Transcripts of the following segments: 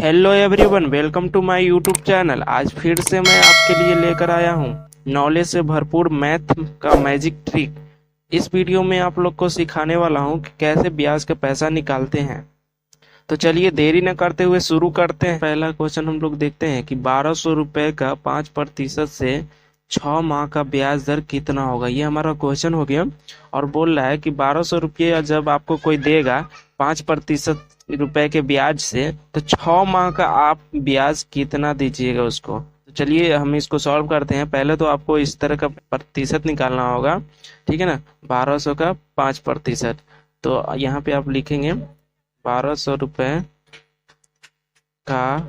Hello everyone, welcome to my YouTube channel. आज फिर से मैं आपके लिए लेकर आया हूँ नॉलेज से भरपूर मैथ का मैजिक ट्रिक। इस वीडियो में आप लोग को सिखाने वाला हूँ कि कैसे ब्याज का पैसा निकालते हैं। तो चलिए देरी न करते हुए शुरू करते हैं। पहला क्वेश्चन हम लोग देखते हैं कि 1200 रुपये का 5% से 6 माह का ब्याज दर कितना होगा। ये हमारा क्वेश्चन हो गया और बोल रहा है कि 1200 रुपये जब आपको कोई देगा 5% रुपए के ब्याज से, तो 6 माह का आप ब्याज कितना दीजिएगा उसको। तो चलिए हम इसको सॉल्व करते हैं। पहले तो आपको इस तरह का प्रतिशत निकालना होगा, ठीक है ना। 1200 का 5%, तो यहाँ पे आप लिखेंगे 1200 रुपये का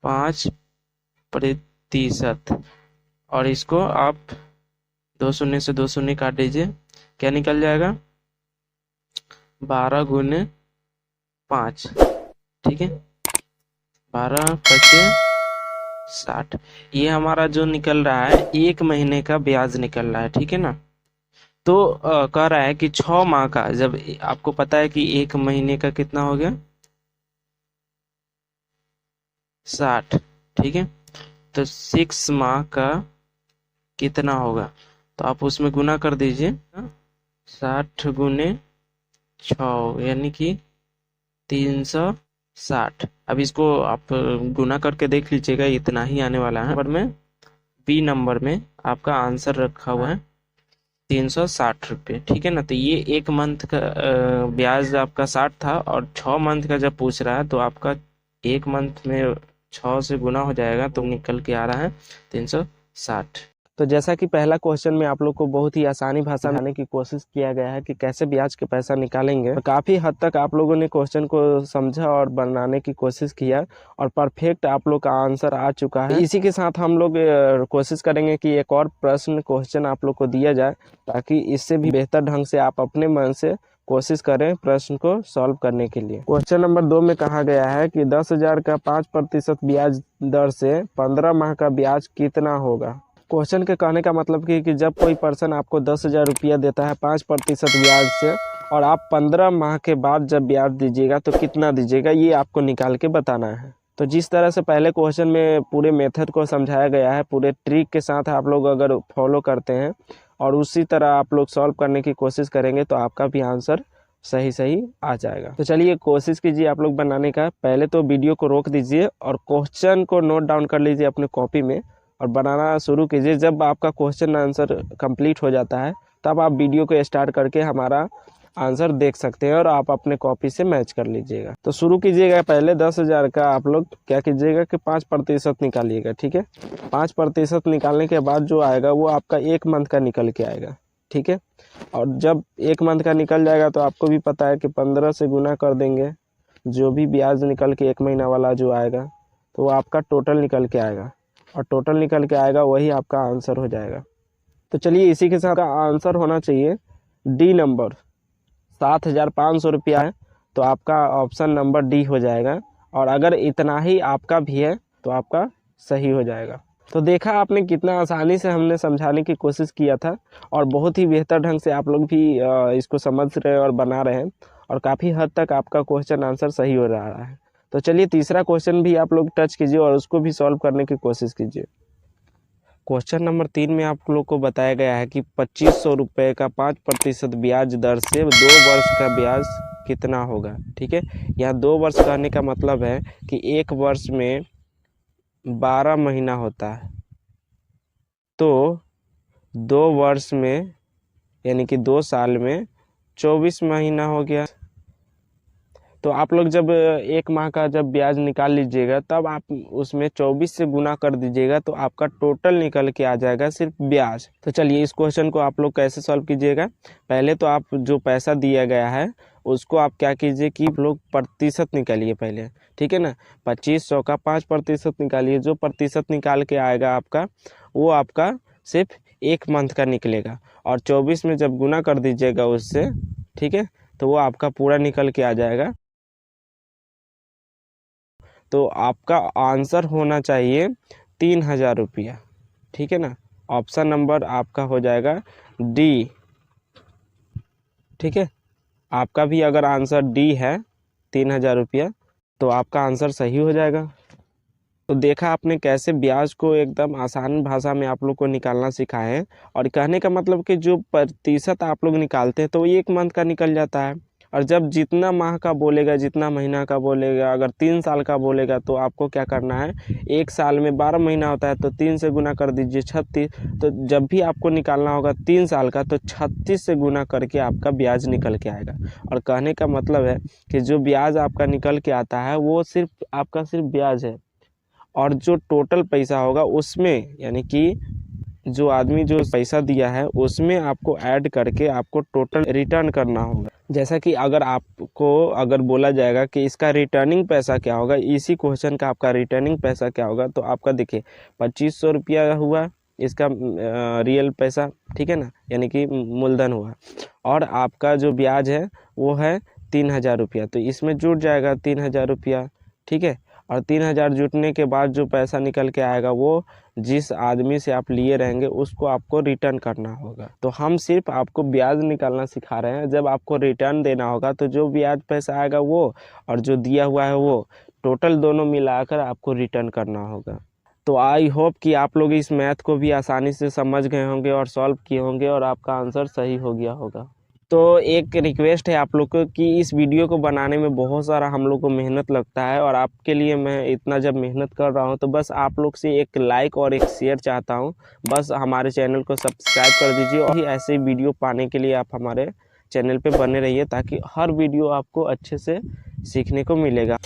5%, और इसको आप 2 शून्य से 2 शून्य काट दीजिए। क्या निकल जाएगा? 12 गुने 5, ठीक है। 12 पचे 60। ये हमारा जो निकल रहा है 1 महीने का ब्याज निकल रहा है, ठीक है ना। तो कह रहा है कि 6 माह का, जब आपको पता है कि 1 महीने का कितना हो गया 60, ठीक है। तो 6 माह का कितना होगा, तो आप उसमें गुना कर दीजिए। 60 गुने 6 यानी कि 360। अब इसको आप गुना करके देख लीजिएगा, इतना ही आने वाला है। नंबर में बी नंबर में आपका आंसर रखा हुआ है 360 रुपये, ठीक है ना। तो ये 1 मंथ का ब्याज आपका 60 था, और 6 मंथ का जब पूछ रहा है तो आपका 1 मंथ में 6 से गुना हो जाएगा, तो निकल के आ रहा है 360। तो जैसा कि पहला क्वेश्चन में आप लोग को बहुत ही आसानी भाषा में आने की कोशिश किया गया है कि कैसे ब्याज के पैसा निकालेंगे, तो काफ़ी हद तक आप लोगों ने क्वेश्चन को समझा और बनाने की कोशिश किया, और परफेक्ट आप लोग का आंसर आ चुका है। इसी के साथ हम लोग कोशिश करेंगे कि एक और प्रश्न क्वेश्चन आप लोग को दिया जाए, ताकि इससे भी बेहतर ढंग से आप अपने मन से कोशिश करें प्रश्न को सॉल्व करने के लिए। क्वेश्चन नंबर 2 में कहा गया है कि 10,000 का 5% ब्याज दर से 15 माह का ब्याज कितना होगा। क्वेश्चन के कहने का मतलब कि जब कोई पर्सन आपको 10,000 रुपया देता है 5% ब्याज से, और आप 15 माह के बाद जब ब्याज दीजिएगा तो कितना दीजिएगा, ये आपको निकाल के बताना है। तो जिस तरह से पहले क्वेश्चन में पूरे मेथड को समझाया गया है, पूरे ट्रिक के साथ आप लोग अगर फॉलो करते हैं और उसी तरह आप लोग सॉल्व करने की कोशिश करेंगे, तो आपका भी आंसर सही आ जाएगा। तो चलिए कोशिश कीजिए आप लोग बनाने का। पहले तो वीडियो को रोक दीजिए और क्वेश्चन को नोट डाउन कर लीजिए अपने कॉपी में, और बनाना शुरू कीजिए। जब आपका क्वेश्चन आंसर कंप्लीट हो जाता है, तब आप वीडियो को स्टार्ट करके हमारा आंसर देख सकते हैं, और आप अपने कॉपी से मैच कर लीजिएगा। तो शुरू कीजिएगा। पहले 10,000 का आप लोग क्या कीजिएगा कि 5% निकालिएगा, ठीक है। 5% निकालने के बाद जो आएगा वो आपका 1 मंथ का निकल के आएगा, ठीक है। और जब 1 मंथ का निकल जाएगा तो आपको भी पता है कि 15 से गुना कर देंगे, जो भी ब्याज निकल के 1 महीना वाला जो आएगा, तो वो आपका टोटल निकल के आएगा, और टोटल निकल के आएगा वही आपका आंसर हो जाएगा। तो चलिए इसी के साथ आंसर होना चाहिए डी नंबर। 7,500 रुपया है, तो आपका ऑप्शन नंबर डी हो जाएगा। और अगर इतना ही आपका भी है तो आपका सही हो जाएगा। तो देखा आपने कितना आसानी से हमने समझाने की कोशिश किया था, और बहुत ही बेहतर ढंग से आप लोग भी इसको समझ रहे हैं और बना रहे हैं, और काफ़ी हद तक आपका क्वेश्चन आंसर सही हो रहा है। तो चलिए तीसरा क्वेश्चन भी आप लोग टच कीजिए और उसको भी सॉल्व करने की कोशिश कीजिए। क्वेश्चन नंबर 3 में आप लोग को बताया गया है कि 2500 रुपये का 5% ब्याज दर से 2 वर्ष का ब्याज कितना होगा, ठीक है। यहाँ 2 वर्ष कहने का मतलब है कि 1 वर्ष में 12 महीना होता है, तो 2 वर्ष में यानी कि 2 साल में 24 महीना हो गया। तो आप लोग जब 1 माह का जब ब्याज निकाल लीजिएगा, तब आप उसमें 24 से गुना कर दीजिएगा, तो आपका टोटल निकल के आ जाएगा सिर्फ ब्याज। तो चलिए इस क्वेश्चन को आप लोग कैसे सॉल्व कीजिएगा। पहले तो आप जो पैसा दिया गया है उसको आप क्या कीजिए कि लोग प्रतिशत निकालिए पहले, ठीक है ना। 2500 का 5% निकालिए। जो प्रतिशत निकाल के आएगा आपका, वो आपका सिर्फ 1 मंथ का निकलेगा, और 24 में जब गुना कर दीजिएगा उससे, ठीक है, तो वो आपका पूरा निकल के आ जाएगा। तो आपका आंसर होना चाहिए 3,000 रुपया, ठीक है ना। ऑप्शन नंबर आपका हो जाएगा डी, ठीक है। आपका भी अगर आंसर डी है 3,000 रुपया, तो आपका आंसर सही हो जाएगा। तो देखा आपने कैसे ब्याज को एकदम आसान भाषा में आप लोग को निकालना सिखाए हैं। और कहने का मतलब कि जो प्रतिशत आप लोग निकालते हैं तो 1 मंथ का निकल जाता है। और जब जितना माह का बोलेगा, जितना महीना का बोलेगा, अगर 3 साल का बोलेगा तो आपको क्या करना है, 1 साल में 12 महीना होता है तो 3 से गुना कर दीजिए 36। तो जब भी आपको निकालना होगा 3 साल का तो 36 से गुना करके आपका ब्याज निकल के आएगा। और कहने का मतलब है कि जो ब्याज आपका निकल के आता है वो सिर्फ आपका सिर्फ ब्याज है। और जो टोटल पैसा होगा उसमें, यानी कि जो आदमी जो पैसा दिया है उसमें आपको ऐड करके आपको टोटल रिटर्न करना होगा। जैसा कि अगर आपको अगर बोला जाएगा कि इसका रिटर्निंग पैसा क्या होगा, इसी क्वेश्चन का आपका रिटर्निंग पैसा क्या होगा, तो आपका देखिए 2500 रुपया हुआ इसका रियल पैसा, ठीक है ना, यानी कि मूलधन हुआ। और आपका जो ब्याज है वो है 3000 रुपया, तो इसमें जुड़ जाएगा 3000 रुपया, ठीक है। और 3000 जुटने के बाद जो पैसा निकल के आएगा वो जिस आदमी से आप लिए रहेंगे उसको आपको रिटर्न करना होगा। तो हम सिर्फ आपको ब्याज निकालना सिखा रहे हैं। जब आपको रिटर्न देना होगा तो जो ब्याज पैसा आएगा वो और जो दिया हुआ है वो टोटल दोनों मिलाकर आपको रिटर्न करना होगा। तो आई होप कि आप लोग इस मैथ को भी आसानी से समझ गए होंगे और सॉल्व किए होंगे और आपका आंसर सही हो गया होगा। तो एक रिक्वेस्ट है आप लोग को कि इस वीडियो को बनाने में बहुत सारा हम लोग को मेहनत लगता है और आपके लिए मैं इतना जब मेहनत कर रहा हूं तो बस आप लोग से एक लाइक और एक शेयर चाहता हूं। बस हमारे चैनल को सब्सक्राइब कर दीजिए और ऐसे वीडियो पाने के लिए आप हमारे चैनल पे बने रहिए ताकि हर वीडियो आपको अच्छे से सीखने को मिलेगा।